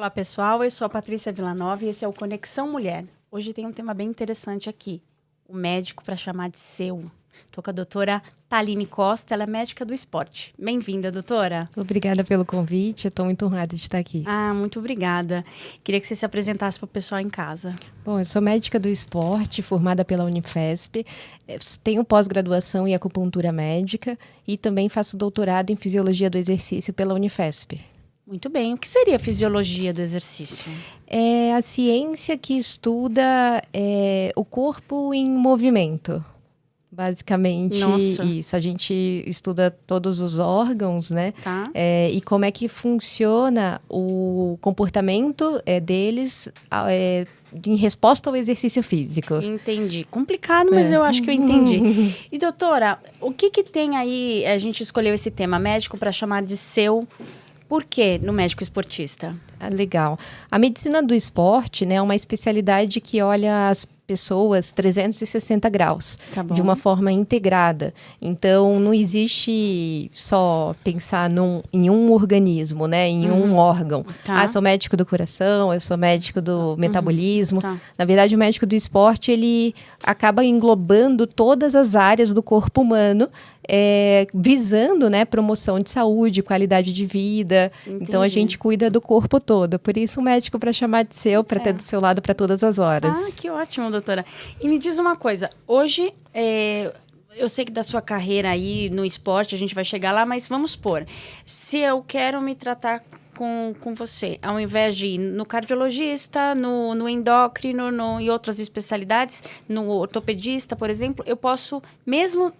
Olá, pessoal. Eu sou a Patrícia Villanova e esse é o Conexão Mulher. Hoje tem um tema bem interessante aqui. O médico para chamar de seu. Estou com a doutora Thaline Costa, ela é médica do esporte. Bem-vinda, doutora. Obrigada pelo convite, eu estou muito honrada de estar aqui. Muito obrigada. Queria que você se apresentasse para o pessoal em casa. Bom, eu sou médica do esporte, formada pela Unifesp, tenho pós-graduação em acupuntura médica e também faço doutorado em fisiologia do exercício pela Unifesp. Muito bem. O que seria a fisiologia do exercício? É a ciência que estuda o corpo em movimento. Basicamente, Nossa. isso. A gente estuda todos os órgãos, né? Tá. E como é que funciona o comportamento deles em resposta ao exercício físico. Entendi. Complicado, mas eu acho que eu entendi. E, doutora, o que tem aí, a gente escolheu esse tema, médico para chamar de seu, por quê no médico esportista? Legal. A medicina do esporte, né, é uma especialidade que olha as pessoas 360 graus, Tá bom. de uma forma integrada. Então, não existe só pensar em um organismo, né, em um órgão. Tá. Eu sou médico do coração, eu sou médico do metabolismo. Tá. Na verdade, o médico do esporte, ele acaba englobando todas as áreas do corpo humano, visando, né, promoção de saúde, qualidade de vida. Entendi. Então, a gente cuida do corpo todo. Por isso, o médico para chamar de seu, para ter do seu lado para todas as horas. Que ótimo, doutora. E me diz uma coisa, hoje, eu sei que da sua carreira aí no esporte, a gente vai chegar lá, mas vamos supor, se eu quero me tratar com você, ao invés de ir no cardiologista, no endócrino, e outras especialidades, no ortopedista, por exemplo, eu posso, mesmo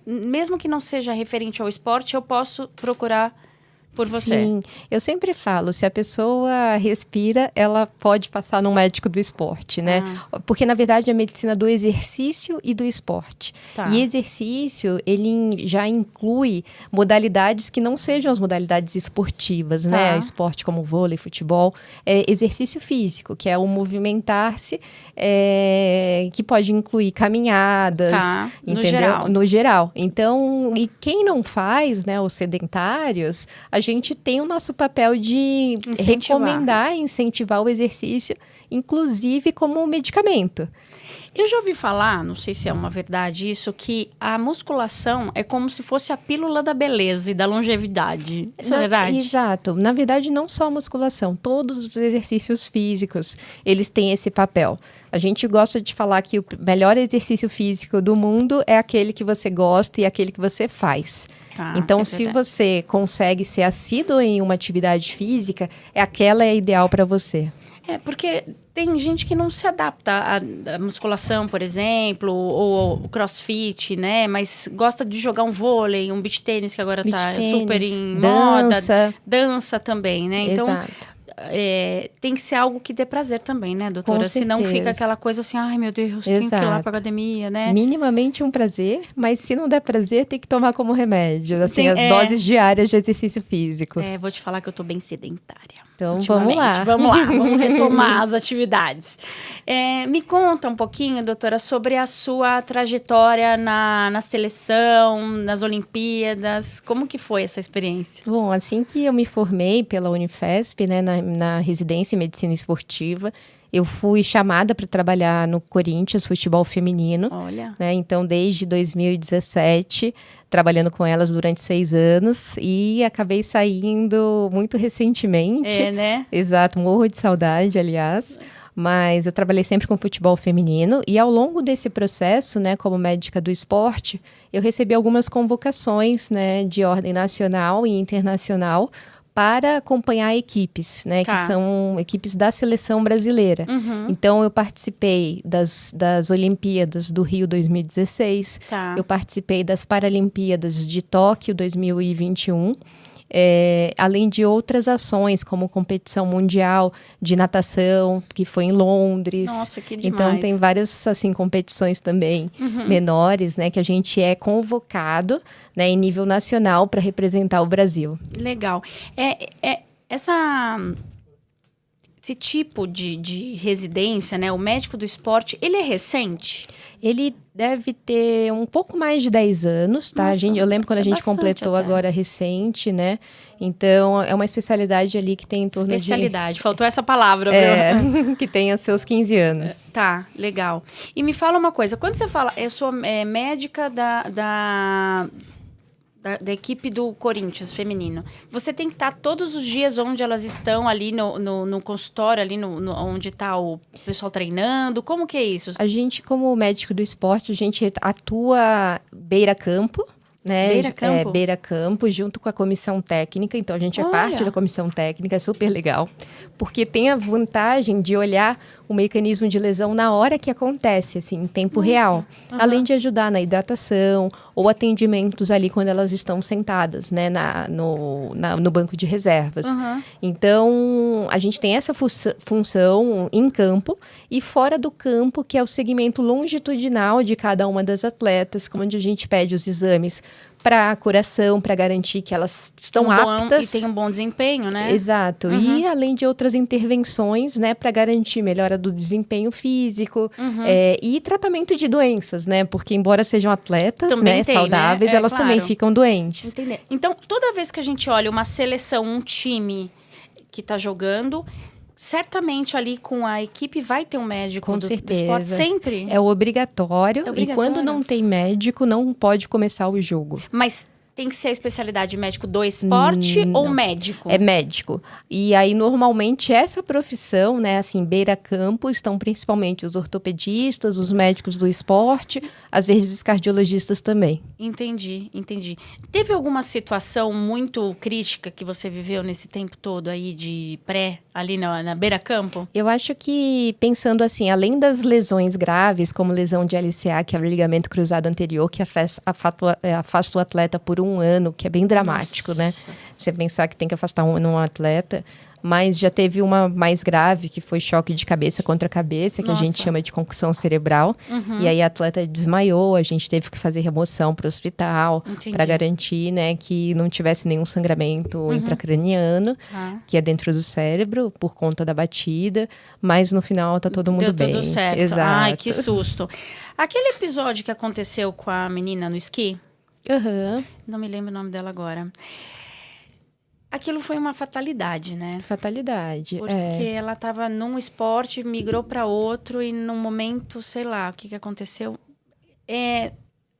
que não seja referente ao esporte, eu posso procurar por você. Sim, eu sempre falo, se a pessoa respira, ela pode passar num médico do esporte, né? Porque, na verdade, é a medicina do exercício e do esporte. Tá. E exercício, ele já inclui modalidades que não sejam as modalidades esportivas, né? Esporte como vôlei, futebol. Exercício físico, que é o movimentar-se, que pode incluir caminhadas, entendeu? No geral. Então, e quem não faz, né, os sedentários, a gente tem o nosso papel de recomendar e incentivar o exercício, inclusive como um medicamento. Eu já ouvi falar, não sei se é uma verdade isso, que a musculação é como se fosse a pílula da beleza e da longevidade. Isso é verdade? Exato. Na verdade, não só a musculação, todos os exercícios físicos, eles têm esse papel. A gente gosta de falar que o melhor exercício físico do mundo é aquele que você gosta e aquele que você faz. Então, se você consegue ser assíduo em uma atividade física, aquela é ideal para você. Porque tem gente que não se adapta à musculação, por exemplo, ou ao crossfit, né? Mas gosta de jogar um vôlei, um beach tênis, que agora tá super em moda. Dança também, né? Então, exato. Tem que ser algo que dê prazer também, né, doutora? Com certeza. Senão fica aquela coisa assim, ai meu Deus, tenho que ir lá pra academia, né? Minimamente um prazer, mas se não der prazer, tem que tomar como remédio, assim, as doses diárias de exercício físico. Vou te falar que eu tô bem sedentária. Então, vamos lá. Vamos retomar as atividades. Me conta um pouquinho, doutora, sobre a sua trajetória na seleção, nas Olimpíadas. Como que foi essa experiência? Bom, assim que eu me formei pela Unifesp, né, na residência em medicina esportiva, eu fui chamada para trabalhar no Corinthians Futebol Feminino. Olha. Né? Então, desde 2017, trabalhando com elas durante 6 anos. E acabei saindo muito recentemente. Né? Exato, morro de saudade, aliás. Mas eu trabalhei sempre com futebol feminino. E ao longo desse processo, né, como médica do esporte, eu recebi algumas convocações, né, de ordem nacional e internacional para acompanhar equipes, né, que são equipes da seleção brasileira. Então, eu participei das Olimpíadas do Rio 2016, eu participei das Paralimpíadas de Tóquio 2021, além de outras ações, como competição mundial de natação, que foi em Londres. Nossa, que demais. Então, tem várias assim, competições também menores, né, que a gente é convocado, né, em nível nacional para representar o Brasil. Legal. esse tipo de residência, né? O médico do esporte, ele é recente? Ele deve ter um pouco mais de 10 anos, tá? Nossa, eu lembro quando a gente bastante completou até. agora recente, né? Então, é uma especialidade ali que tem em torno Especialidade, faltou essa palavra, viu? que tem os seus 15 anos. Tá, legal. E me fala uma coisa, quando você fala, eu sou médica da equipe do Corinthians feminino, você tem que estar todos os dias onde elas estão, ali no consultório, ali onde está o pessoal treinando? Como que é isso? A gente, como médico do esporte, a gente atua beira-campo, né? Beira-campo? Beira-campo, junto com a comissão técnica. Então, a gente é Olha. parte da comissão técnica, é super legal. Porque tem a vantagem de olhar o mecanismo de lesão na hora que acontece, assim, em tempo real. Uhum. Além de ajudar na hidratação ou atendimentos ali quando elas estão sentadas, né? No banco de reservas. Uhum. Então, a gente tem essa função em campo e fora do campo, que é o segmento longitudinal de cada uma das atletas, onde a gente pede os exames para coração, para garantir que elas estão aptas. E tem um bom desempenho, né? Exato. Uhum. E além de outras intervenções, né, para garantir melhora do desempenho físico e tratamento de doenças, né? Porque embora sejam atletas, Também né, tem, saudáveis, né? elas também ficam doentes. Entender. Então, toda vez que a gente olha uma seleção, um time que está jogando, certamente ali com a equipe vai ter um médico do esporte, sempre? É obrigatório. É E quando não tem médico, não pode começar o jogo. Mas tem que ser a especialidade médico do esporte ou médico? É médico. E aí, normalmente, essa profissão, né, assim, beira-campo, estão principalmente os ortopedistas, os médicos do esporte, às vezes os cardiologistas também. Entendi. Teve alguma situação muito crítica que você viveu nesse tempo todo aí de ali na beira-campo? Eu acho que, pensando assim, além das lesões graves, como lesão de LCA, que é o ligamento cruzado anterior, que afasta o atleta por um ano, que é bem dramático, né? Você pensar que tem que afastar um atleta. Mas já teve uma mais grave, que foi choque de cabeça contra cabeça, que a gente chama de concussão cerebral. E aí a atleta desmaiou, a gente teve que fazer remoção para o hospital, para garantir, né, que não tivesse nenhum sangramento intracraniano, que é dentro do cérebro, por conta da batida. Mas no final tá todo mundo bem. Deu tudo certo. Exato. Ai, que susto. Aquele episódio que aconteceu com a menina no esqui, não me lembro o nome dela agora. Aquilo foi uma fatalidade, né? Fatalidade. Porque ela estava num esporte, migrou para outro e num momento, sei lá, o que aconteceu.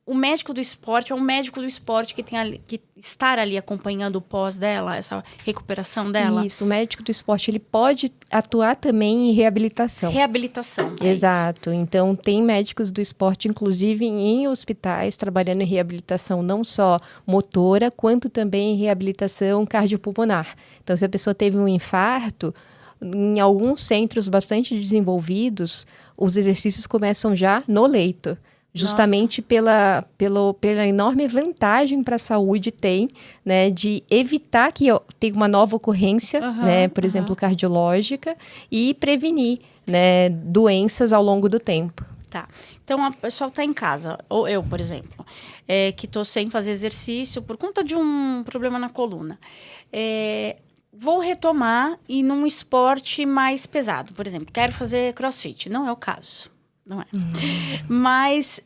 O médico do esporte é um médico do esporte que tem que estar ali acompanhando o pós dela, essa recuperação dela. Isso, o médico do esporte, ele pode atuar também em reabilitação. Reabilitação. Exato. Então, tem médicos do esporte, inclusive em hospitais, trabalhando em reabilitação não só motora, quanto também em reabilitação cardiopulmonar. Então, se a pessoa teve um infarto, em alguns centros bastante desenvolvidos, os exercícios começam já no leito. Justamente pela enorme vantagem para a saúde tem, né, de evitar que tenha uma nova ocorrência, né, por exemplo, cardiológica, e prevenir, né, doenças ao longo do tempo. Tá. Então, a pessoa está em casa, ou eu, por exemplo, que estou sem fazer exercício por conta de um problema na coluna. Vou retomar e num esporte mais pesado, por exemplo, quero fazer crossfit. Não é o caso. Não é. Mas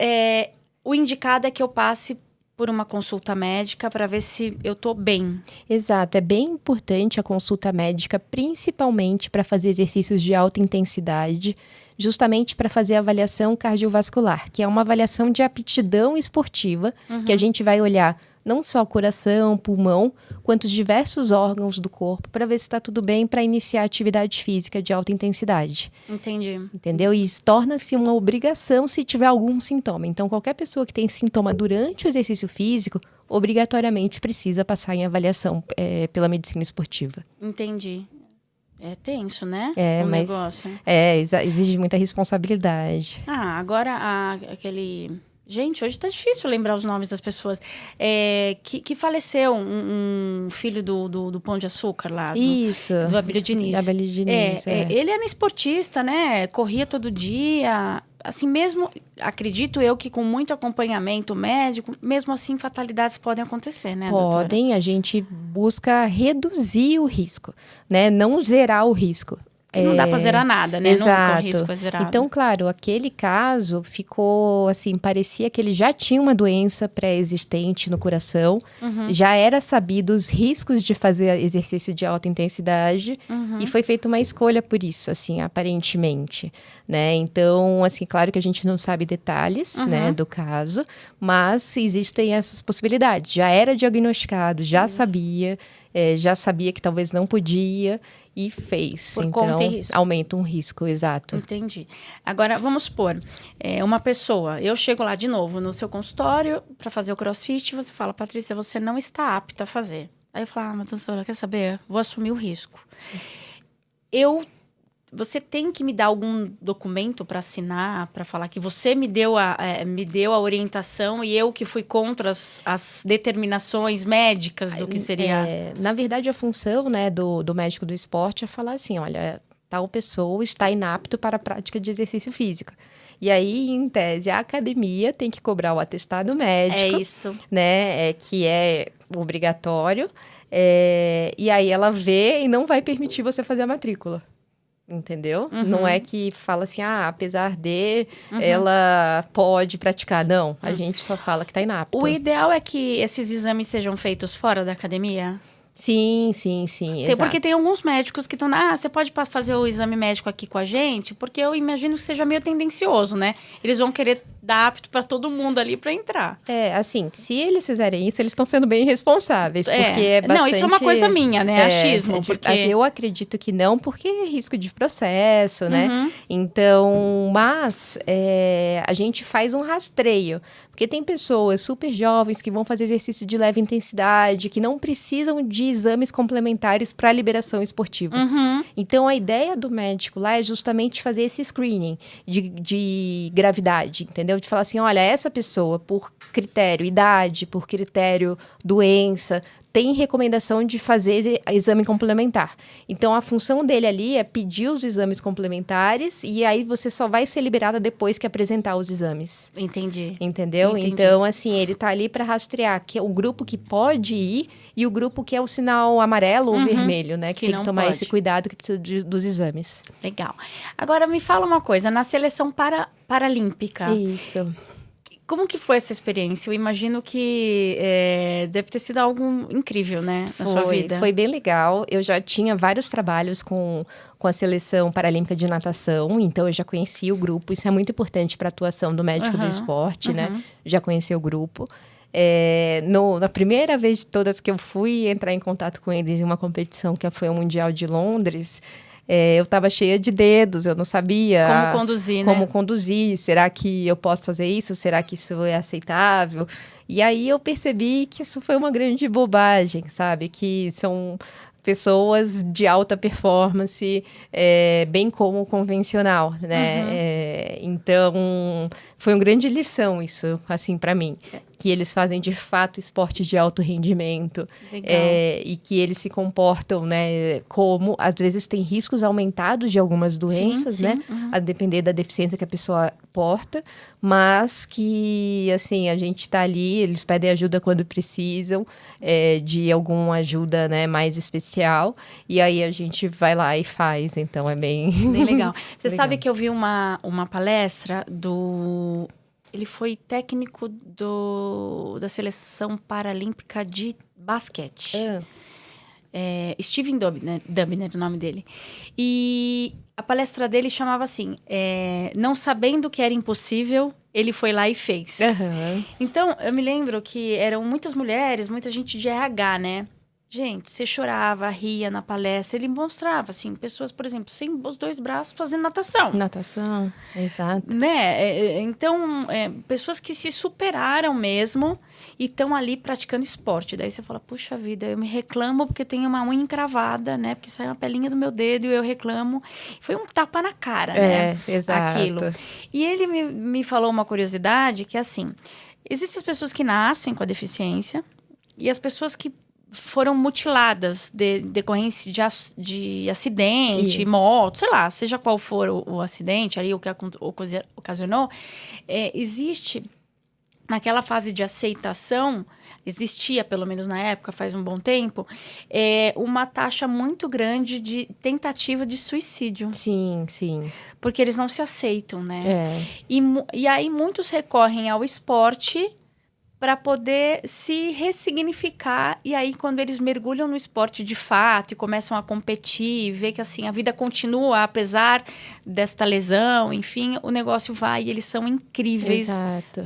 o indicado é que eu passe por uma consulta médica para ver se eu estou bem. Exato. É bem importante a consulta médica, principalmente para fazer exercícios de alta intensidade, justamente para fazer a avaliação cardiovascular, que é uma avaliação de aptidão esportiva, que a gente vai olhar não só coração, pulmão, quanto os diversos órgãos do corpo, para ver se está tudo bem para iniciar atividade física de alta intensidade. Entendi. Entendeu? E isso torna-se uma obrigação se tiver algum sintoma. Então, qualquer pessoa que tem sintoma durante o exercício físico, obrigatoriamente precisa passar em avaliação pela medicina esportiva. Entendi. É tenso, né? Mas negócio. Exige muita responsabilidade. Agora aquele... Gente, hoje tá difícil lembrar os nomes das pessoas. Que faleceu um filho do Pão de Açúcar lá. Isso. Do Abílio Diniz. Abílio Diniz, Ele era esportista, né? Corria todo dia. Assim, mesmo, acredito eu que com muito acompanhamento médico, mesmo assim, fatalidades podem acontecer, né, doutora? Podem, a gente busca reduzir o risco, né? Não zerar o risco. Porque não dá para zerar nada, né? Exato. Nunca o risco é zerado. Então, claro, aquele caso ficou assim, parecia que ele já tinha uma doença pré-existente no coração, já era sabido os riscos de fazer exercício de alta intensidade e foi feita uma escolha por isso, assim, aparentemente, né? Então, assim, claro que a gente não sabe detalhes, né, do caso, mas existem essas possibilidades. Já era diagnosticado, já sabia que talvez não podia e fez. Por então, conta e risco. aumenta um risco, exato. Entendi. Agora, vamos supor, uma pessoa, eu chego lá de novo no seu consultório para fazer o CrossFit, você fala, Patrícia, você não está apta a fazer. Aí eu falo, mas doutora, quer saber? Vou assumir o risco. Você tem que me dar algum documento para assinar, para falar que você me deu a orientação e eu que fui contra as determinações médicas do que seria... Na verdade, a função, né, do médico do esporte é falar assim, olha, tal pessoa está inapto para a prática de exercício físico. E aí, em tese, a academia tem que cobrar o atestado médico. É isso. Né, que é obrigatório. E aí ela vê e não vai permitir você fazer a matrícula. Entendeu? Não é que fala assim, apesar de, ela pode praticar. Não, a gente só fala que tá inapto. O ideal é que esses exames sejam feitos fora da academia? Sim, exato. Porque tem alguns médicos que estão, você pode fazer o exame médico aqui com a gente? Porque eu imagino que seja meio tendencioso, né? Eles vão querer dar apto para todo mundo ali para entrar. Assim, se eles fizerem isso, eles estão sendo bem responsáveis, porque é bastante... Não, isso é uma coisa minha, né? Achismo, porque... Assim, eu acredito que não, porque é risco de processo, né? Então, mas a gente faz um rastreio, porque tem pessoas super jovens que vão fazer exercício de leve intensidade, que não precisam de exames complementares para liberação esportiva. Então, a ideia do médico lá é justamente fazer esse screening de gravidade, entendeu? De falar assim, olha, essa pessoa, por critério idade, por critério doença, tem recomendação de fazer exame complementar. Então, a função dele ali é pedir os exames complementares e aí você só vai ser liberada depois que apresentar os exames. Entendi. Entendeu? Entendi. Então, assim, ele tá ali para rastrear que é o grupo que pode ir e o grupo que é o sinal amarelo ou vermelho, né? Que tem que tomar pode. esse cuidado que precisa dos exames. Legal. Agora, me fala uma coisa. Na seleção paralímpica... Isso. Como que foi essa experiência? Eu imagino que deve ter sido algo incrível, né? Na sua vida. Foi bem legal. Eu já tinha vários trabalhos com a Seleção Paralímpica de Natação, então eu já conheci o grupo. Isso é muito importante para a atuação do médico do esporte, né? Já conheci o grupo. Na primeira vez de todas que eu fui entrar em contato com eles em uma competição que foi o Mundial de Londres... eu estava cheia de dedos, eu não sabia como conduzir. Será que eu posso fazer isso? Será que isso é aceitável? E aí eu percebi que isso foi uma grande bobagem, sabe? Que são pessoas de alta performance, bem como o convencional, né? Então, foi uma grande lição isso, assim, para mim. Que eles fazem, de fato, esporte de alto rendimento. E que eles se comportam, né? Como, às vezes, tem riscos aumentados de algumas doenças, né? A depender da deficiência que a pessoa porta. Mas que, assim, a gente tá ali, eles pedem ajuda quando precisam, de alguma ajuda, né, mais especial. E aí, a gente vai lá e faz. Então, é bem... Bem legal. Você legal. sabe que eu vi uma palestra do... Ele foi técnico da Seleção Paralímpica de Basquete. Steven Dubner, o nome dele. E a palestra dele chamava assim, não sabendo que era impossível, ele foi lá e fez. Então, eu me lembro que eram muitas mulheres, muita gente de RH, né? Gente, você chorava, ria na palestra. Ele mostrava, assim, pessoas, por exemplo, sem os dois braços fazendo natação. Natação, exato. Né? Então, pessoas que se superaram mesmo e estão ali praticando esporte. Daí você fala, puxa vida, eu me reclamo porque eu tenho uma unha encravada, né? Porque sai uma pelinha do meu dedo e eu reclamo. Foi um tapa na cara, né? Exato. Aquilo. E ele me falou uma curiosidade que, assim, existem as pessoas que nascem com a deficiência e as pessoas que foram mutiladas decorrência de acidente, moto, sei lá, seja qual for o acidente ali, o que ocasionou, existe naquela fase de aceitação, existia, pelo menos na época, faz um bom tempo, uma taxa muito grande de tentativa de suicídio. Sim, sim. Porque eles não se aceitam, né? É. E aí muitos recorrem ao esporte para poder se ressignificar. E aí, quando eles mergulham no esporte de fato e começam a competir, ver que assim, a vida continua apesar desta lesão, enfim, o negócio vai e eles são incríveis. Exato.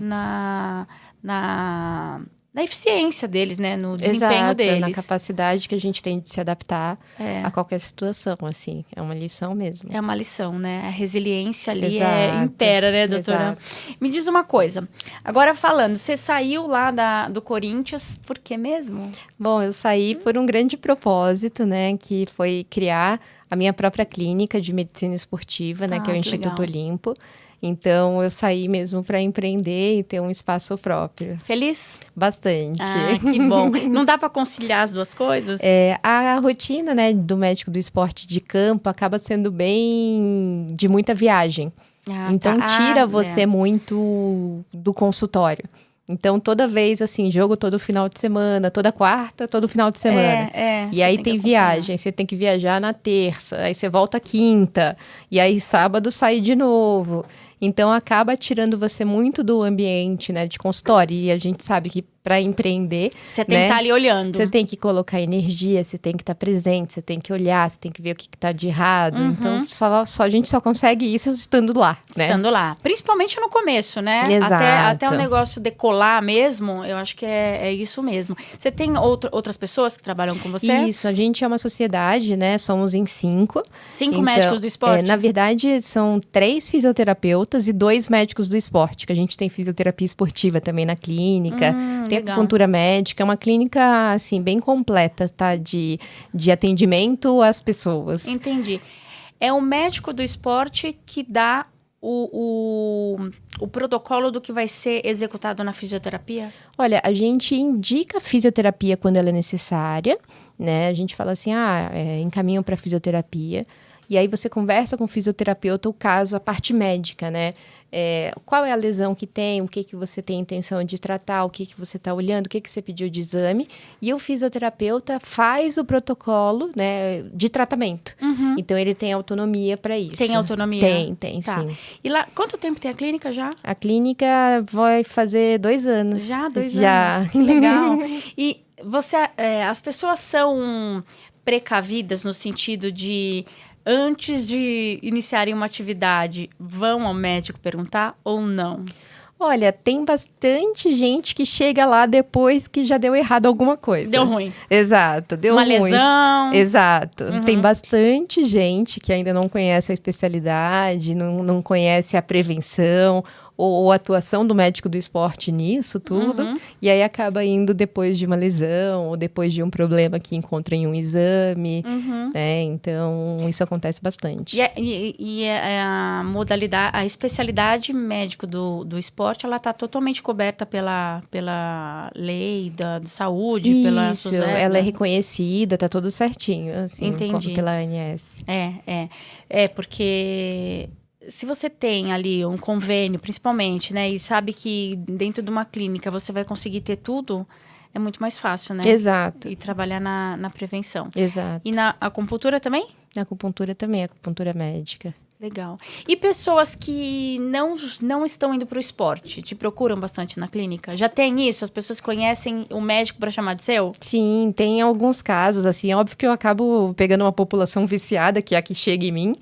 Na eficiência deles, né? No desempenho Exato, deles. na capacidade que a gente tem de se adaptar a qualquer situação, assim. É uma lição mesmo. É uma lição, né? A resiliência ali Exato, impera, né, doutora? exato. Me diz uma coisa. Agora falando, você saiu lá do Corinthians, por quê mesmo? Bom, eu saí por um grande propósito, né? Que foi criar a minha própria clínica de medicina esportiva, né? Que é o que Instituto legal. Olimpo. Então, eu saí mesmo para empreender e ter um espaço próprio. Feliz? Bastante. Ah, que bom. Não dá para conciliar as duas coisas? A rotina, né, do médico do esporte de campo acaba sendo bem de muita viagem. Então, tira você muito do consultório. Então, toda vez, assim, jogo todo final de semana, toda quarta, todo final de semana. E aí tem viagem, você tem que viajar na terça, aí você volta quinta, e aí sábado sai de novo. Então, acaba tirando você muito do ambiente, né, de consultório. E a gente sabe que para empreender... Você tem que estar ali olhando. Você tem que colocar energia, você tem que estar presente, você tem que olhar, você tem que ver o que está de errado. Então, a gente só consegue isso estando lá, né? Estando lá. Principalmente no começo, né? Exato. Até o negócio decolar mesmo, eu acho que é isso mesmo. Você tem outras pessoas que trabalham com você? Isso, a gente é uma sociedade, né? Somos em 5. 5 médicos do esporte? Na verdade, são 3 fisioterapeutas e 2 médicos do esporte, que a gente tem fisioterapia esportiva também na clínica. Tem legal. acupuntura médica, é uma clínica, assim, bem completa, tá? De atendimento às pessoas. Entendi. É o médico do esporte que dá o protocolo do que vai ser executado na fisioterapia? Olha, a gente indica fisioterapia quando ela é necessária, né? A gente fala assim, encaminham para fisioterapia. E aí você conversa com o fisioterapeuta o caso, a parte médica, né? Qual é a lesão que tem, o que você tem intenção de tratar, o que você está olhando, o que você pediu de exame. E o fisioterapeuta faz o protocolo, né, de tratamento. Uhum. Então, ele tem autonomia para isso. Tem autonomia? Tem, tá. Sim. E lá, quanto tempo tem a clínica já? A clínica vai fazer 2 anos. Já, 2 anos. Que legal. E as pessoas são precavidas no sentido de... Antes de iniciarem uma atividade, vão ao médico perguntar ou não? Olha, tem bastante gente que chega lá depois que já deu errado alguma coisa. Deu ruim. Exato, deu ruim. Uma lesão. Exato. Uhum. Tem bastante gente que ainda não conhece a especialidade, não conhece a prevenção ou a atuação do médico do esporte nisso tudo. Uhum. E aí acaba indo depois de uma lesão ou depois de um problema que encontra em um exame. Uhum. Né? Então, isso acontece bastante. E a modalidade, a especialidade médico do esporte, ela está totalmente coberta pela lei da saúde, isso, pela SUSEP, ela né? é reconhecida, tá tudo certinho, assim, Entendi. pela ANS. Porque se você tem ali um convênio, principalmente, né, e sabe que dentro de uma clínica você vai conseguir ter tudo, é muito mais fácil, né? Exato. E trabalhar na prevenção. Exato. E na acupuntura também? Na acupuntura também, acupuntura médica. Legal. E pessoas que não estão indo para o esporte, te procuram bastante na clínica? Já tem isso? As pessoas conhecem o médico para chamar de seu? Sim, tem alguns casos, assim, óbvio que eu acabo pegando uma população viciada, que é a que chega em mim,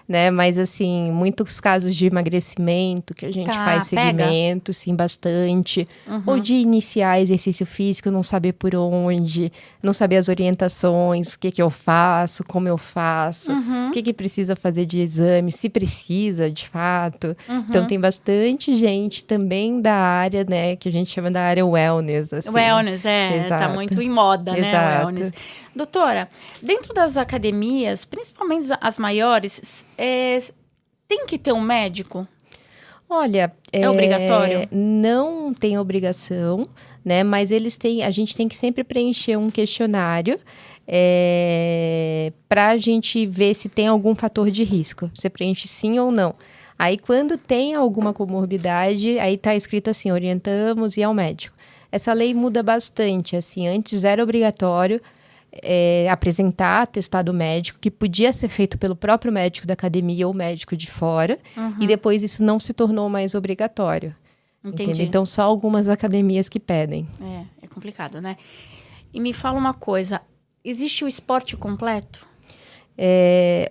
né? Mas, assim, muitos casos de emagrecimento, que a gente faz segmento, sim, bastante. Uhum. Ou de iniciar exercício físico, não saber por onde, não saber as orientações, o que eu faço, como eu faço, Uhum. o que precisa fazer de exame, se precisa, de fato. Uhum. Então, tem bastante gente também da área, né? Que a gente chama da área wellness, assim. Wellness, Exato. tá muito em moda, né? Exato. Wellness. Doutora, dentro das academias, principalmente as maiores, tem que ter um médico? Olha, é obrigatório? Não tem obrigação, né? Mas a gente tem que sempre preencher um questionário para a gente ver se tem algum fator de risco. Você preenche sim ou não. Aí, quando tem alguma comorbidade, aí tá escrito assim, orientamos e ao médico. Essa lei muda bastante, assim, antes era obrigatório apresentar atestado médico, que podia ser feito pelo próprio médico da academia ou médico de fora, e depois isso não se tornou mais obrigatório. Entendi. Entende? Então, só algumas academias que pedem. É complicado, né? E me fala uma coisa, existe o esporte completo?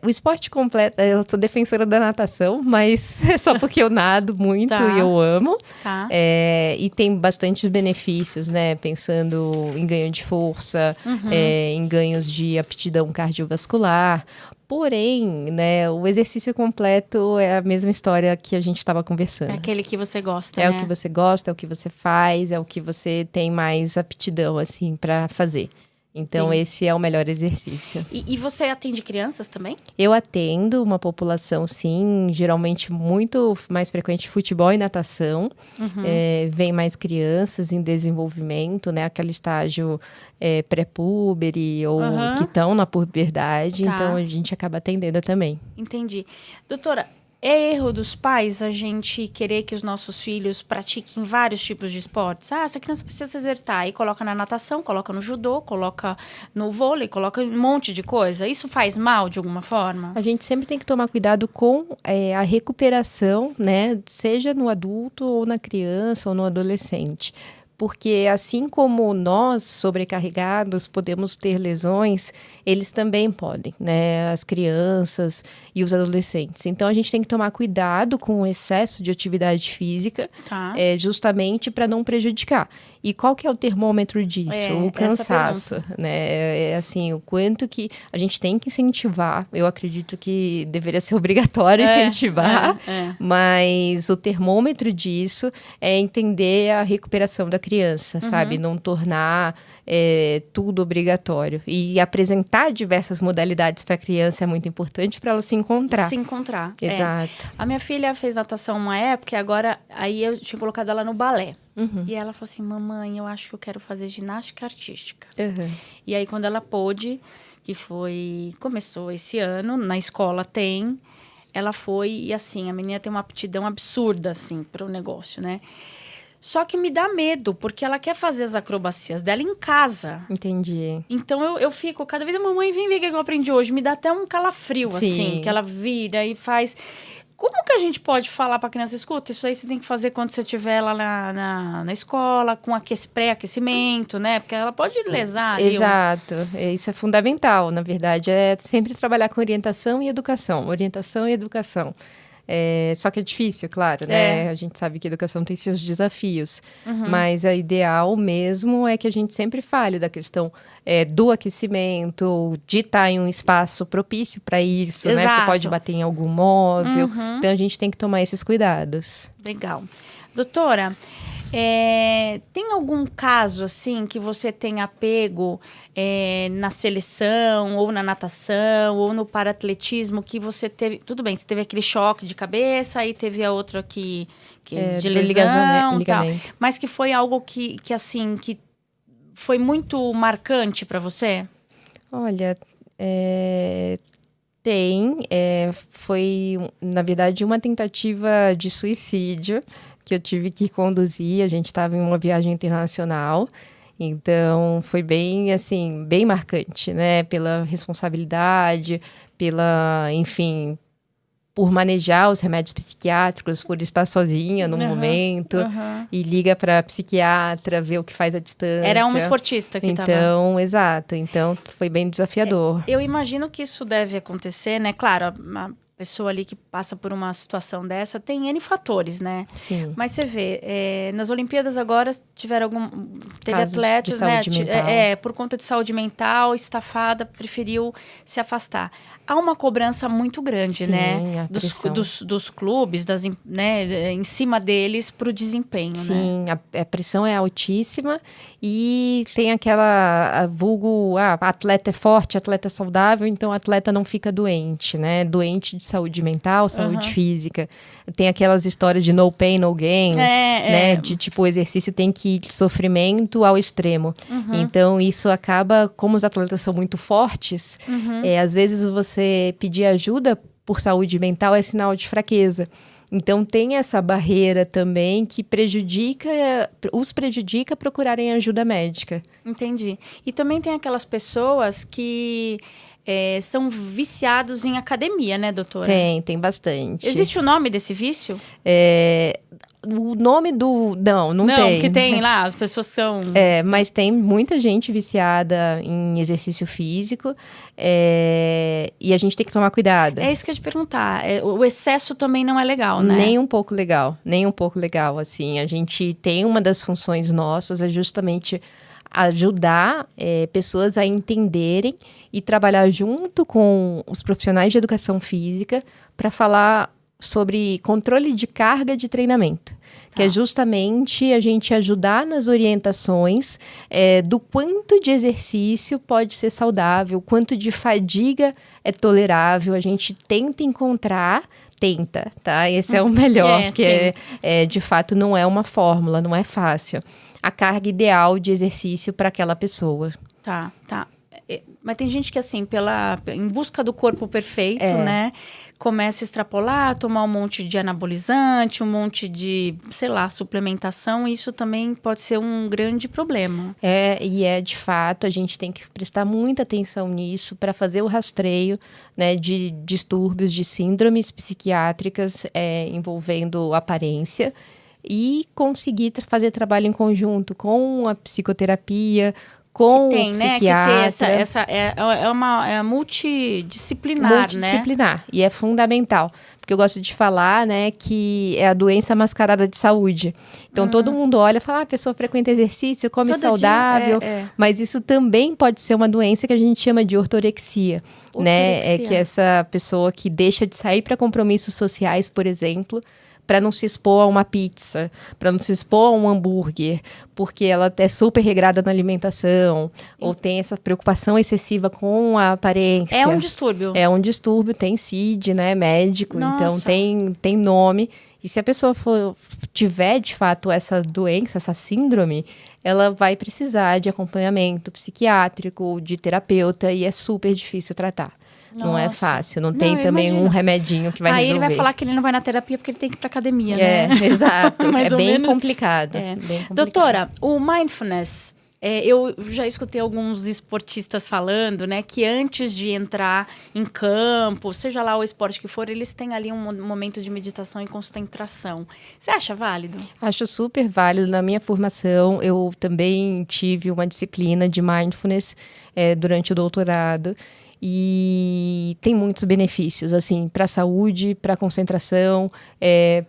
O esporte completo, eu sou defensora da natação, mas é só porque eu nado muito e eu amo. Tá. E tem bastantes benefícios, né? Pensando em ganho de força, em ganhos de aptidão cardiovascular. Porém, né, o exercício completo é a mesma história que a gente estava conversando. É aquele que você gosta, né? É o que você gosta, é o que você faz, é o que você tem mais aptidão, assim, para fazer. Então, esse é o melhor exercício. E você atende crianças também? Eu atendo uma população, sim, geralmente muito mais frequente futebol e natação. Vem mais crianças em desenvolvimento, né? Aquele estágio pré-púbere ou que estão na puberdade. Tá. Então, a gente acaba atendendo também. Entendi. Doutora, é erro dos pais a gente querer que os nossos filhos pratiquem vários tipos de esportes? Essa criança precisa se exercitar. Aí coloca na natação, coloca no judô, coloca no vôlei, coloca um monte de coisa. Isso faz mal de alguma forma? A gente sempre tem que tomar cuidado com a recuperação, né? Seja no adulto ou na criança ou no adolescente. Porque assim como nós, sobrecarregados, podemos ter lesões, eles também podem, né? As crianças e os adolescentes. Então, a gente tem que tomar cuidado com o excesso de atividade física, justamente para não prejudicar. E qual que é o termômetro disso? O cansaço, né? Assim, o quanto que a gente tem que incentivar. Eu acredito que deveria ser obrigatório incentivar, mas o termômetro disso é entender a recuperação da criança, sabe? Não tornar tudo obrigatório. E apresentar diversas modalidades para a criança é muito importante para ela se encontrar. Se encontrar. Exato. A minha filha fez natação uma época e agora aí eu tinha colocado ela no balé. E ela falou assim, mamãe, eu acho que eu quero fazer ginástica artística. E aí, quando ela pôde, começou esse ano, na escola ela foi, e assim, a menina tem uma aptidão absurda, assim, para o negócio, né? Só que me dá medo, porque ela quer fazer as acrobacias dela em casa. Entendi. Então, eu fico, cada vez a mamãe vem ver o que eu aprendi hoje, me dá até um calafrio, assim, que ela vira e faz... Como que a gente pode falar para a criança, escuta, isso aí você tem que fazer quando você estiver lá na escola, com pré-aquecimento, né? Porque ela pode lesar. Exato, isso é fundamental, na verdade, é sempre trabalhar com orientação e educação. Só que é difícil, claro, né? A gente sabe que a educação tem seus desafios, mas a ideal mesmo é que a gente sempre fale da questão do aquecimento, de estar em um espaço propício para isso, né? Porque pode bater em algum móvel, então a gente tem que tomar esses cuidados. Legal. Doutora, tem algum caso, assim, que você tenha pego na seleção, ou na natação, ou no paratletismo, que você teve... Tudo bem, você teve aquele choque de cabeça, aí teve a outra que de lesão, tal, mas que foi algo que assim, que foi muito marcante para você? Olha, foi, na verdade, uma tentativa de suicídio que eu tive que conduzir. A gente estava em uma viagem internacional, então foi bem, assim, bem marcante, né? Pela responsabilidade, enfim, por manejar os remédios psiquiátricos, por estar sozinha no momento, e liga para psiquiatra, ver o que faz à distância. Era uma esportista que estava... Exato. Então, foi bem desafiador. Eu imagino que isso deve acontecer, né? Claro, a pessoa ali que passa por uma situação dessa tem N fatores, né? Sim. Mas você vê, nas Olimpíadas agora teve casos atletas, de saúde mental. Por conta de saúde mental, estafada, preferiu se afastar. Há uma cobrança muito grande, né? Dos clubes, né? Em cima deles para o desempenho, Sim, né? A pressão é altíssima e tem aquela vulgo, atleta é forte, atleta é saudável, então o atleta não fica doente, né? Doente de saúde mental, saúde física. Tem aquelas histórias de no pain, no gain, né? De tipo, o exercício tem que ir de sofrimento ao extremo. Então, isso acaba, como os atletas são muito fortes, às vezes você pedir ajuda por saúde mental é sinal de fraqueza. Então, tem essa barreira também que os prejudica procurarem ajuda médica. Entendi. E também tem aquelas pessoas que são viciados em academia, né, doutora? Tem bastante. Existe o nome desse vício? O nome do... Não tem. Não, que tem lá, as pessoas que são... Mas tem muita gente viciada em exercício físico e a gente tem que tomar cuidado. É isso que eu ia te perguntar. O excesso também não é legal, né? Nem um pouco legal, assim. A gente tem uma das funções nossas é justamente ajudar pessoas a entenderem e trabalhar junto com os profissionais de educação física para falar sobre controle de carga de treinamento, que é justamente a gente ajudar nas orientações do quanto de exercício pode ser saudável, quanto de fadiga é tolerável. A gente tenta, tá? Esse é o melhor, porque de fato não é uma fórmula, não é fácil. A carga ideal de exercício para aquela pessoa. Tá. Mas tem gente que, assim, em busca do corpo perfeito, né? Começa a extrapolar, tomar um monte de anabolizante, um monte de, sei lá, suplementação. E isso também pode ser um grande problema. De fato, a gente tem que prestar muita atenção nisso para fazer o rastreio, né, de distúrbios, de síndromes psiquiátricas envolvendo aparência. E conseguir fazer trabalho em conjunto com a psicoterapia, com o psiquiatra. Que tem é multidisciplinar, Multidisciplinar, e é fundamental. Porque eu gosto de falar, né, que é a doença mascarada de saúde. Então, todo mundo olha e fala, a pessoa frequenta exercício, come todo saudável. Mas isso também pode ser uma doença que a gente chama de ortorexia. Né? É que essa pessoa que deixa de sair para compromissos sociais, por exemplo, para não se expor a uma pizza, para não se expor a um hambúrguer, porque ela é super regrada na alimentação, ou tem essa preocupação excessiva com a aparência. É um distúrbio. É um distúrbio, tem CID, né, médico, então tem nome. E se a pessoa tiver, de fato, essa doença, essa síndrome, ela vai precisar de acompanhamento psiquiátrico, de terapeuta, e é super difícil tratar. Nossa. Não é fácil, não tem também um remedinho que vai resolver. Aí ele vai falar que ele não vai na terapia porque ele tem que ir pra academia, né? Exato. É bem complicado. Bem complicado. Doutora, o mindfulness, eu já escutei alguns esportistas falando, né, que antes de entrar em campo, seja lá o esporte que for, eles têm ali um momento de meditação e concentração. Você acha válido? Acho super válido. Na minha formação, eu também tive uma disciplina de mindfulness durante o doutorado. E tem muitos benefícios, assim, para a saúde, para a concentração,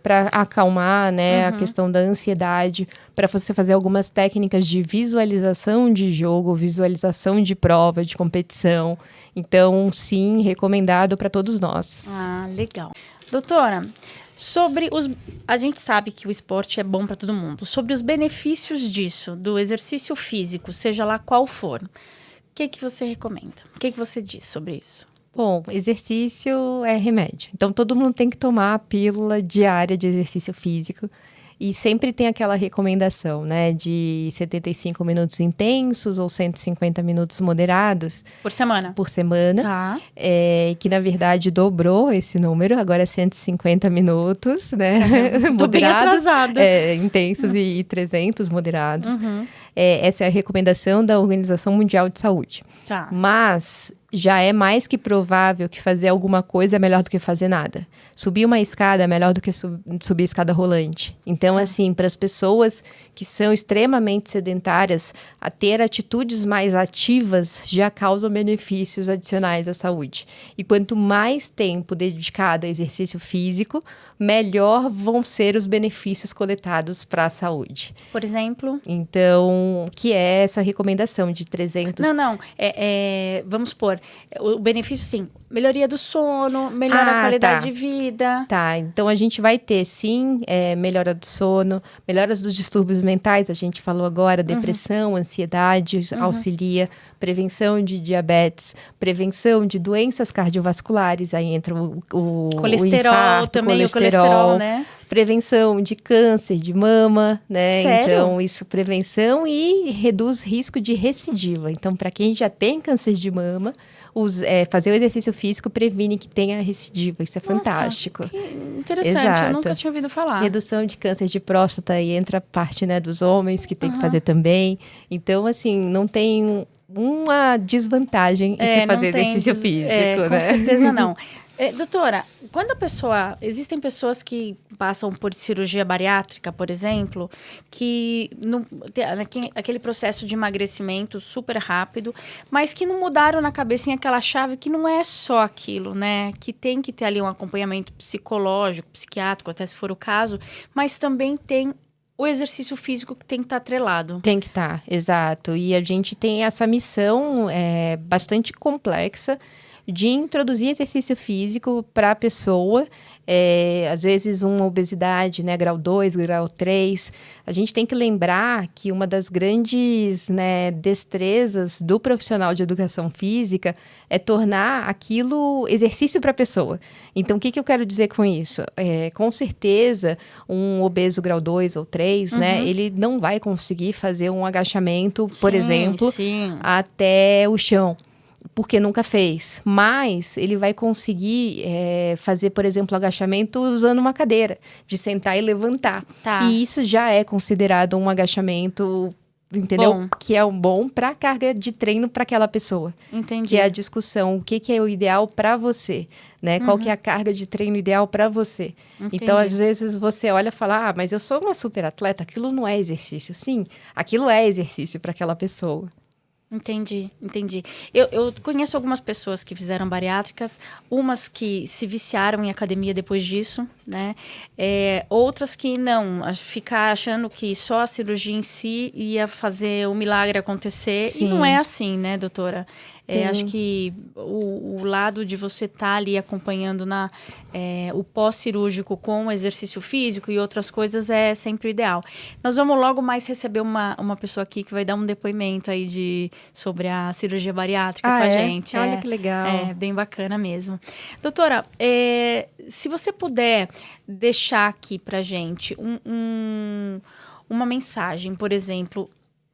para acalmar, né, a questão da ansiedade, para você fazer algumas técnicas de visualização de jogo, visualização de prova, de competição. Então, sim, recomendado para todos nós. Ah, legal. Doutora, a gente sabe que o esporte é bom para todo mundo. Sobre os benefícios disso, do exercício físico, seja lá qual for, o que você recomenda? O que você diz sobre isso? Bom, exercício é remédio. Então, todo mundo tem que tomar a pílula diária de exercício físico. E sempre tem aquela recomendação, né? De 75 minutos intensos ou 150 minutos moderados. Por semana? Por semana. Tá. Que, na verdade, dobrou esse número. Agora é 150 minutos, né? Tô bem atrasada. Intensos e 300 moderados. Essa é a recomendação da Organização Mundial de Saúde. Tá. Mas já é mais que provável que fazer alguma coisa é melhor do que fazer nada. Subir uma escada é melhor do que subir escada rolante. Então, assim, para as pessoas que são extremamente sedentárias, a ter atitudes mais ativas já causam benefícios adicionais à saúde. E quanto mais tempo dedicado a exercício físico, melhor vão ser os benefícios coletados para a saúde. Por exemplo? Então, que é essa recomendação de 300... Não. Vamos supor, o benefício, sim, melhoria do sono, melhora a qualidade de vida. Tá, então a gente vai ter, sim, melhora do sono, melhoras dos distúrbios mentais, a gente falou agora, depressão, ansiedade, auxilia, prevenção de diabetes, prevenção de doenças cardiovasculares, aí entra o colesterol infarto, também, o colesterol, né? prevenção de câncer de mama, né? Sério? Então, isso prevenção e reduz risco de recidiva. Então, para quem já tem câncer de mama, fazer o exercício físico previne que tenha recidiva. Isso é fantástico. Que interessante, eu nunca tinha ouvido falar. Redução de câncer de próstata, aí entra a parte, né, dos homens que tem que fazer também. Então, assim, não tem uma desvantagem em você fazer exercício físico, né? Com certeza não. Doutora, quando existem pessoas que passam por cirurgia bariátrica, por exemplo, que não tem aquele processo de emagrecimento super rápido, mas que não mudaram na cabecinha aquela chave que não é só aquilo, né? Que tem que ter ali um acompanhamento psicológico, psiquiátrico, até se for o caso, mas também tem o exercício físico que tem que estar atrelado. Tem que estar, exato. E a gente tem essa missão bastante complexa de introduzir exercício físico para a pessoa. Às vezes uma obesidade, né, grau 2, grau 3. A gente tem que lembrar que uma das grandes, né, destrezas do profissional de educação física é tornar aquilo exercício para a pessoa. Então, o que eu quero dizer com isso? Com certeza, um obeso grau 2 ou 3, né, ele não vai conseguir fazer um agachamento, por exemplo, até o chão, porque nunca fez. Mas ele vai conseguir fazer, por exemplo, agachamento usando uma cadeira, de sentar e levantar. Tá. E isso já é considerado um agachamento, entendeu? Bom. Que é um bom para a carga de treino para aquela pessoa. Entendi. Que é a discussão, o que é o ideal para você, né? Qual que é a carga de treino ideal para você. Entendi. Então, às vezes, você olha e fala, mas eu sou uma super atleta, aquilo não é exercício. Sim, aquilo é exercício para aquela pessoa. Entendi. Eu conheço algumas pessoas que fizeram bariátricas, umas que se viciaram em academia depois disso, né? Outras que não, ficar achando que só a cirurgia em si ia fazer o milagre acontecer. Sim. E não é assim, né, doutora? Acho que o lado de você estar ali acompanhando o pós-cirúrgico com o exercício físico e outras coisas é sempre o ideal. Nós vamos logo mais receber uma pessoa aqui que vai dar um depoimento aí sobre a cirurgia bariátrica com a gente. Olha que legal. É bem bacana mesmo. Doutora, se você puder deixar aqui pra gente uma mensagem, por exemplo,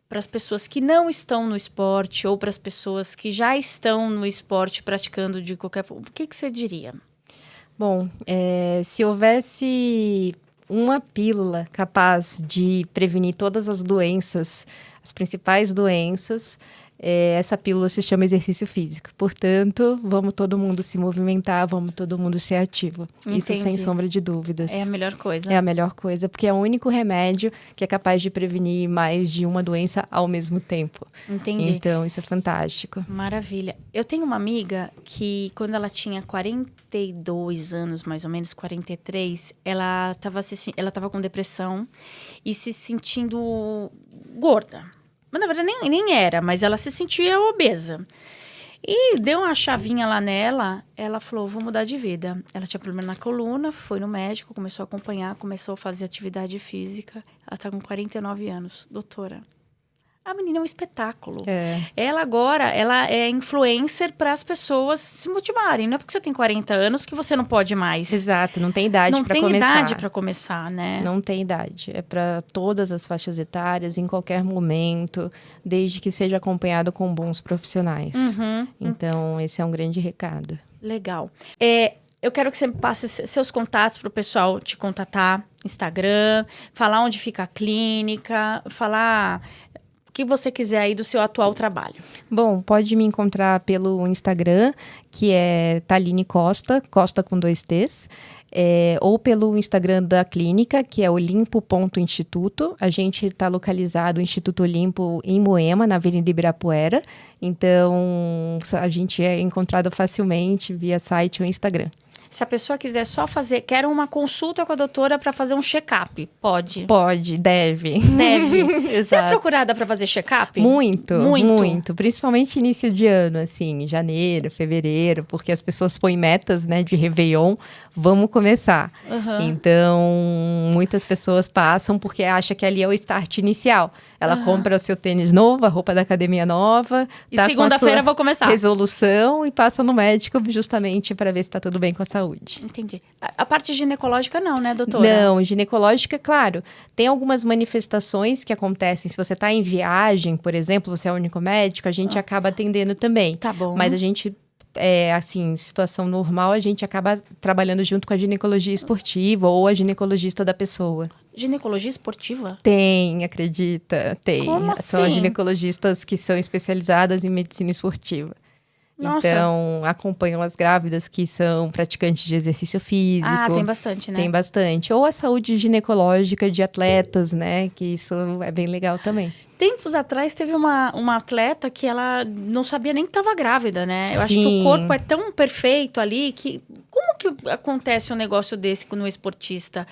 para as pessoas que não estão no esporte ou para as pessoas que já estão no esporte praticando de qualquer... O que você diria? Bom, se houvesse uma pílula capaz de prevenir todas as doenças, as principais doenças, essa pílula se chama exercício físico. Portanto, vamos todo mundo se movimentar, vamos todo mundo ser ativo. Entendi. Isso sem sombra de dúvidas. É a melhor coisa. É a melhor coisa, porque é o único remédio que é capaz de prevenir mais de uma doença ao mesmo tempo. Entendi. Então, isso é fantástico. Maravilha. Eu tenho uma amiga que, quando ela tinha 42 anos, mais ou menos, 43, ela estava com depressão e se sentindo gorda. Mas, na verdade, nem era, mas ela se sentia obesa. E deu uma chavinha lá nela, ela falou, vou mudar de vida. Ela tinha problema na coluna, foi no médico, começou a acompanhar, começou a fazer atividade física. Ela está com 49 anos. Doutora, a menina é um espetáculo. Ela agora, ela é influencer para as pessoas se motivarem. Não é porque você tem 40 anos que você não pode mais. Exato, não tem idade para começar. Não tem idade para começar, né? Não tem idade. É para todas as faixas etárias, em qualquer momento, desde que seja acompanhado com bons profissionais. Então, esse é um grande recado. Legal. Eu quero que você passe seus contatos para o pessoal te contatar, Instagram, falar onde fica a clínica, falar... O que você quiser aí do seu atual trabalho. Bom, pode me encontrar pelo Instagram, que é Thaline Costa, Costa com 2 T's, ou pelo Instagram da clínica, que é olimpo.instituto. A gente está localizado, o Instituto Olimpo, em Moema, na Avenida Ibirapuera. Então, a gente é encontrado facilmente via site ou Instagram. Se a pessoa quiser só quer uma consulta com a doutora para fazer um check-up, pode? Pode, deve. Você é procurada para fazer check-up? Muito. Principalmente início de ano, assim, janeiro, fevereiro, porque as pessoas põem metas, né, de Réveillon, vamos começar. Então, muitas pessoas passam porque acham que ali é o start inicial. Ela compra o seu tênis novo, a roupa da academia nova. E segunda-feira vou começar. Resolução e passa no médico justamente para ver se está tudo bem com a saúde. saúde. Entendi. A parte ginecológica não, né, doutora? Não, ginecológica, claro. Tem algumas manifestações que acontecem. Se você está em viagem, por exemplo, você é o único médico, a gente acaba atendendo também. Tá bom. Mas a gente, assim, situação normal, a gente acaba trabalhando junto com a ginecologia esportiva ou a ginecologista da pessoa. Ginecologia esportiva? Tem, acredita? Tem. Como São assim? ginecologistas que são especializadas em medicina esportiva. Nossa. Então, acompanham as grávidas que são praticantes de exercício físico. Ah, tem bastante, né? Tem bastante. Ou a saúde ginecológica de atletas, né? Que isso é bem legal também. Tempos atrás teve uma atleta que ela não sabia nem que estava grávida, né? Eu acho que Sim. o corpo é tão perfeito ali que... Como que acontece um negócio desse no esportista?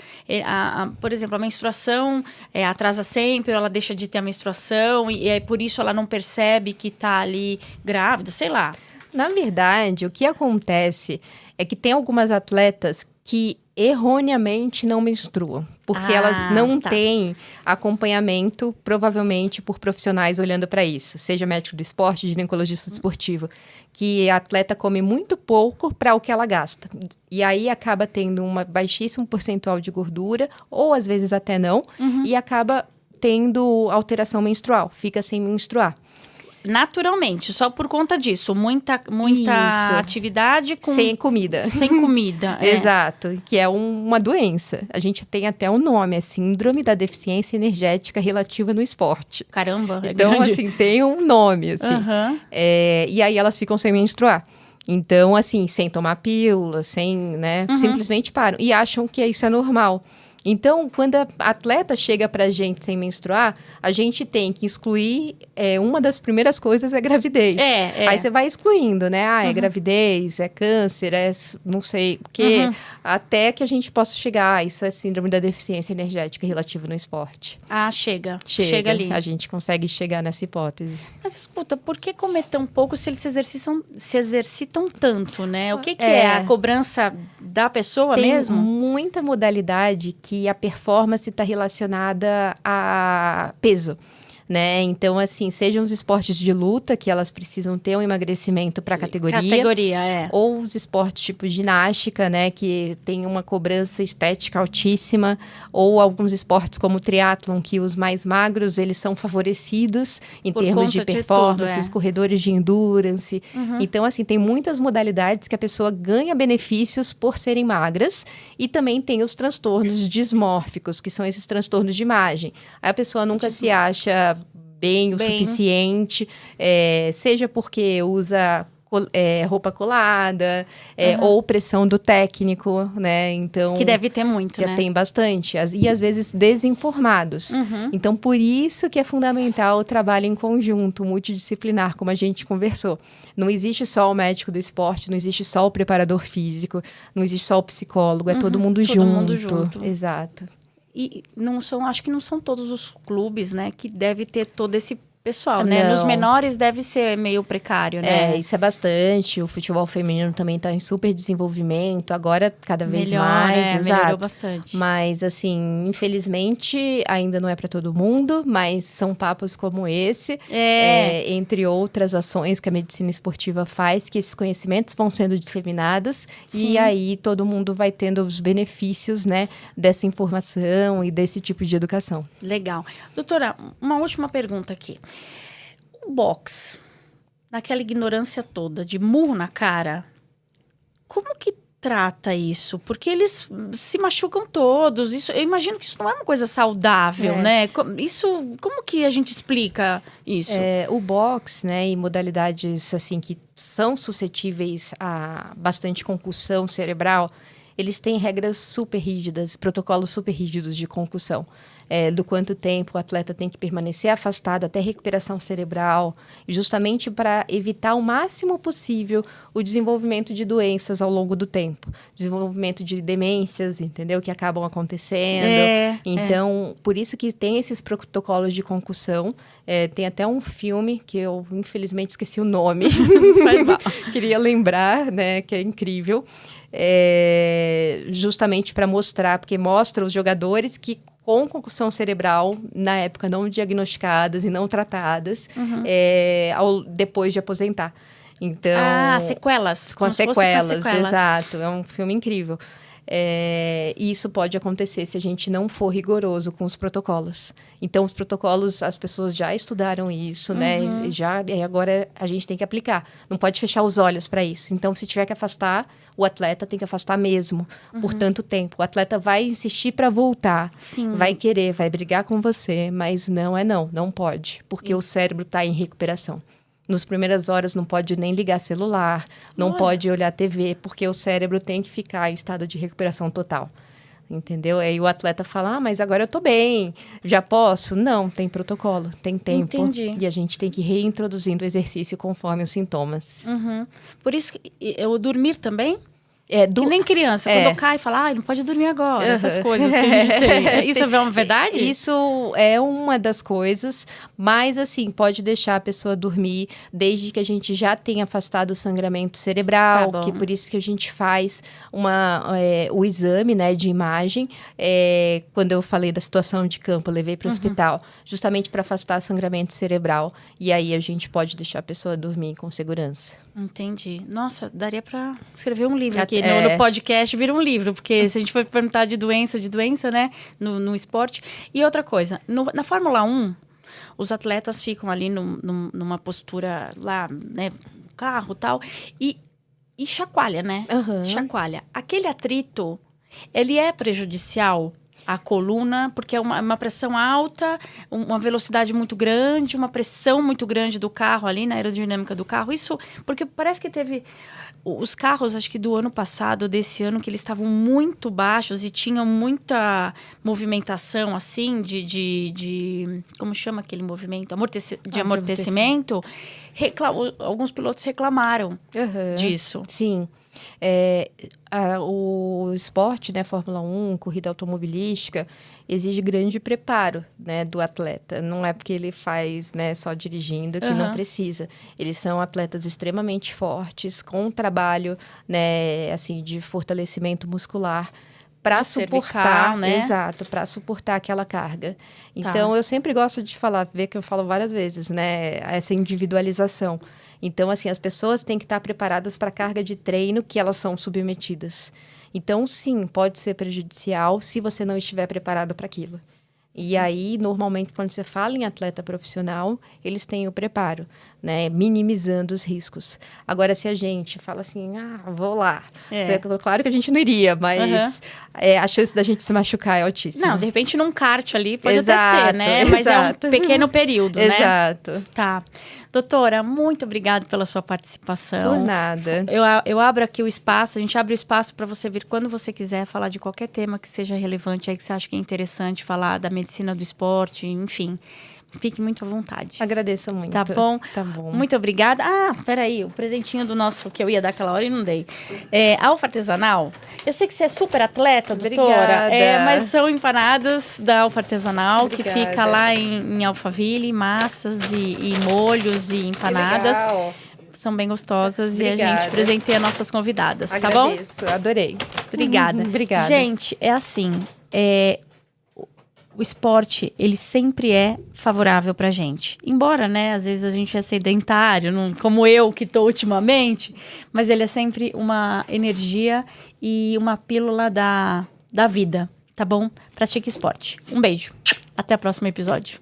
Por exemplo, a menstruação atrasa sempre, ou ela deixa de ter a menstruação e é por isso ela não percebe que está ali grávida, sei lá. Na verdade, o que acontece é que tem algumas atletas que erroneamente não menstruam, porque elas não têm acompanhamento, provavelmente por profissionais olhando para isso, seja médico do esporte, ginecologista esportivo, que a atleta come muito pouco para o que ela gasta. E aí acaba tendo um baixíssimo percentual de gordura, ou às vezes até não, e acaba tendo alteração menstrual, fica sem menstruar. Naturalmente, só por conta disso. Muita Isso. atividade com... Sem comida. Sem comida. Exato, que é uma doença. A gente tem até um nome, é Síndrome da Deficiência Energética Relativa no Esporte. Caramba, então, grande. assim, tem um nome, assim. E aí elas ficam sem menstruar. Então, assim, sem tomar pílula, sem, né, simplesmente param. E acham que isso é normal. Então, quando a atleta chega pra gente sem menstruar, a gente tem que excluir, uma das primeiras coisas é gravidez. Aí você vai excluindo, né? É gravidez, é câncer, é não sei o quê, até que a gente possa chegar, isso é síndrome da deficiência energética relativa no esporte. Ah, chega ali. A gente consegue chegar nessa hipótese. Mas escuta, por que comer tão pouco se eles se exercitam tanto, né? O que é a cobrança da pessoa mesmo? Tem muita modalidade que a performance está relacionada a peso, né? Então, assim, sejam os esportes de luta, que elas precisam ter um emagrecimento para a categoria. Ou os esportes tipo ginástica, né? Que tem uma cobrança estética altíssima. Ou alguns esportes como o triatlon, que os mais magros, eles são favorecidos em termos de performance, os corredores de endurance. Então, assim, tem muitas modalidades que a pessoa ganha benefícios por serem magras. E também tem os transtornos dismórficos, que são esses transtornos de imagem. Aí a pessoa nunca se acha bem o suficiente, seja porque usa roupa colada, ou pressão do técnico, né? Então, que deve ter muito, que né? Tem bastante. E às vezes desinformados. Então, por isso que é fundamental o trabalho em conjunto, multidisciplinar, como a gente conversou. Não existe só o médico do esporte, não existe só o preparador físico, não existe só o psicólogo, é todo mundo junto. Todo mundo junto. Exato. E acho que não são todos os clubes, né, que deve ter todo esse pessoal, né? Não. Nos menores deve ser meio precário, né? Isso é bastante. O futebol feminino também está em super desenvolvimento. Agora, cada vez mais. Melhorou Exato. bastante. Mas, assim, infelizmente, ainda não é para todo mundo. Mas são papos como esse, entre outras ações que a medicina esportiva faz, que esses conhecimentos vão sendo disseminados. Sim. E aí, todo mundo vai tendo os benefícios, né, dessa informação e desse tipo de educação. Legal. Doutora, uma última pergunta aqui. O boxe, naquela ignorância toda, de murro na cara, como que trata isso? Porque eles se machucam todos. Eu imagino que isso não é uma coisa saudável, né? Como que a gente explica isso? O boxe, né, e modalidades assim que são suscetíveis a bastante concussão cerebral, eles têm regras super rígidas, protocolos super rígidos de concussão. Do quanto tempo o atleta tem que permanecer afastado até recuperação cerebral, justamente para evitar o máximo possível o desenvolvimento de doenças ao longo do tempo. Desenvolvimento de demências, entendeu? Que acabam acontecendo. Então, por isso que tem esses protocolos de concussão. Tem até um filme que eu, infelizmente, esqueci o nome. Queria lembrar, né? Que é incrível. Justamente para mostrar, porque mostra os jogadores que com concussão cerebral, na época não diagnosticadas e não tratadas, depois de aposentar. Então, sequelas. Com sequelas, exato. É um filme incrível. E isso pode acontecer se a gente não for rigoroso com os protocolos. Então, os protocolos, as pessoas já estudaram isso, né? E agora a gente tem que aplicar. Não pode fechar os olhos para isso. Então, se tiver que afastar, o atleta tem que afastar mesmo, por tanto tempo. O atleta vai insistir para voltar, vai querer, vai brigar com você, mas não pode, porque o cérebro está em recuperação. Nas primeiras horas não pode nem ligar celular, não pode olhar TV, porque o cérebro tem que ficar em estado de recuperação total. Entendeu? Aí o atleta fala, mas agora eu tô bem, já posso? Não, tem protocolo, tem tempo. Entendi. E a gente tem que ir reintroduzindo o exercício conforme os sintomas. Por isso, eu dormir também? Que nem criança, quando cai, fala, não pode dormir agora, essas coisas que a gente tem. Isso é uma verdade? Isso é uma das coisas, mas assim, pode deixar a pessoa dormir desde que a gente já tenha afastado o sangramento cerebral, que por isso que a gente faz o exame, né, de imagem. Quando eu falei da situação de campo, eu levei para o hospital, justamente para afastar sangramento cerebral, e aí a gente pode deixar a pessoa dormir com segurança. Entendi. Nossa, daria para escrever um livro aqui. No podcast vira um livro, porque se a gente for perguntar de doença, né, no esporte. E outra coisa, na Fórmula 1, os atletas ficam ali numa postura lá, né, carro e tal, e chacoalha, né? Chacoalha. Aquele atrito, ele é prejudicial à coluna, porque é uma pressão alta, uma velocidade muito grande, uma pressão muito grande do carro ali, na aerodinâmica do carro. Isso, porque parece que teve os carros, acho que do ano passado, desse ano, que eles estavam muito baixos e tinham muita movimentação, assim, de como chama aquele movimento? De amortecimento. Alguns pilotos reclamaram disso. Sim. O esporte, né, Fórmula 1, corrida automobilística, exige grande preparo, né, do atleta. Não é porque ele faz, né, só dirigindo que não precisa. Eles são atletas extremamente fortes, com trabalho, né, assim, de fortalecimento muscular para suportar, né? Exato, para suportar aquela carga. Então, eu sempre gosto de ver que eu falo várias vezes, né, essa individualização. Então, assim, as pessoas têm que estar preparadas para a carga de treino que elas são submetidas. Então, sim, pode ser prejudicial se você não estiver preparado para aquilo. E aí, normalmente, quando você fala em atleta profissional, eles têm o preparo, né? Minimizando os riscos. Agora, se a gente fala assim, vou lá. Claro que a gente não iria, mas a chance da gente se machucar é altíssima. Não, de repente num kart ali pode até ser, né? Mas é um pequeno período, né? Exato. Tá. Doutora, muito obrigada pela sua participação. Por nada. Eu abro aqui o espaço, a gente abre o espaço para você vir quando você quiser falar de qualquer tema que seja relevante aí, que você acha que é interessante, falar da medicina do esporte, enfim. Fique muito à vontade. Agradeço muito. Tá bom? Tá bom. Muito obrigada. Peraí, o presentinho do nosso, que eu ia dar aquela hora e não dei. Alfa Artesanal. Eu sei que você é super atleta, doutora. Obrigada. Mas são empanadas da Alfa Artesanal, que fica lá em Alphaville, massas e molhos e empanadas. Que legal. São bem gostosas. Obrigada. E a gente presenteia nossas convidadas, Agradeço, tá bom? Adorei. Obrigada. Obrigada. Gente, é assim, o esporte, ele sempre é favorável pra gente. Embora, né, às vezes a gente é sedentário, como eu que tô ultimamente, mas ele é sempre uma energia e uma pílula da vida, tá bom? Pratique esporte. Um beijo. Até o próximo episódio.